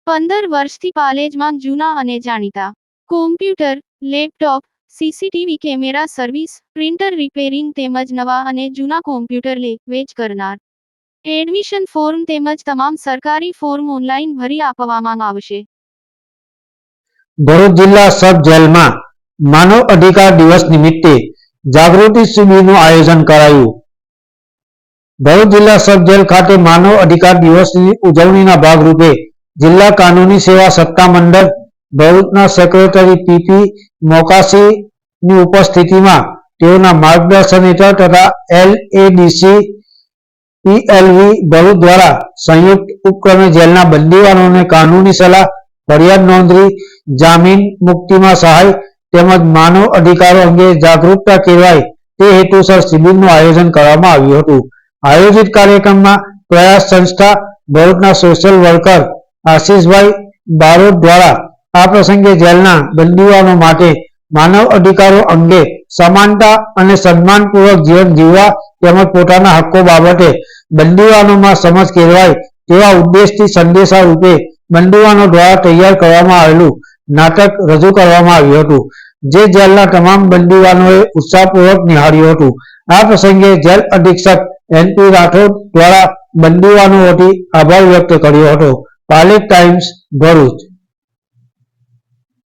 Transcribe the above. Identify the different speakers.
Speaker 1: 15 વર્ષથી પાલેજમાં જૂના અને જાણીતા computer, laptop, CCTV camera service, printer repairing તેમજ નવા અને જૂના કોમ્પ્યુટર લે વેચ કરનાર. એડમિશન ફોર્મ તેમજ તમામ સરકારી ફોર્મ ઓનલાઈન ભરી આપવામાં આવશે.
Speaker 2: ભરૂચ જિલ્લા સબ જેલમાં માનવ અધિકાર દિવસ નિમિત્તે જાગૃતિ શિબિરનું આયોજન કરાયું. ભરૂચ જિલ્લા સબ જેલ ખાતે માનવ અધિકાર દિવસની ઉજવણીના ભાગરૂપે જિલ્લા કાનૂની સેવા સત્તા મંડળ ભરૂચના સેક્રેટરી પીપી મોકાસીની ઉપસ્થિતિમાં તેઓના માર્ગદર્શન હેઠળ તથા LADC PLV ભરૂચ દ્વારા સંયુક્ત ઉપક્રમે જેલના બંદીવાનોને કાનૂની સલાહ, ફરિયાદ નોંધણી, જામીન મુક્તિમાં સહાય તેમજ માનવ અધિકારો અંગે જાગૃતતા કેળવાય તે હેતુસર શિબિરનું આયોજન કરવામાં આવ્યું હતું. આયોજિત કાર્યક્રમમાં પ્રયાસ સંસ્થા ભરૂચના સોશિયલ વર્કર આશીષભાઈ બારોટ દ્વારા આ પ્રસંગે જેલના બંદીવાનો માટે માનવ અધિકારો અંગે સમાનતા અને સન્માનપૂર્વક જીવન જીવવા તેમજ પોતાના હક્કો બાબતે બંદીવાનોમાં સમજ કેળવાય તેવા ઉદ્દેશથી સંદેશા રૂપે બંદીવાનો દ્વારા તૈયાર કરવામાં આવેલું નાટક રજૂ કરવામાં આવ્યું હતું, જે જેલના તમામ બંદીવાનોએ ઉત્સાહપૂર્વક નિહાળ્યું હતું. આ પ્રસંગે જેલ અધિક્ષક NP રાઠોડ દ્વારા બંદીવાનો વતી આભાર વ્યક્ત કર્યો હતો. પાલેજ ટાઈમ્સ, ભરૂચ.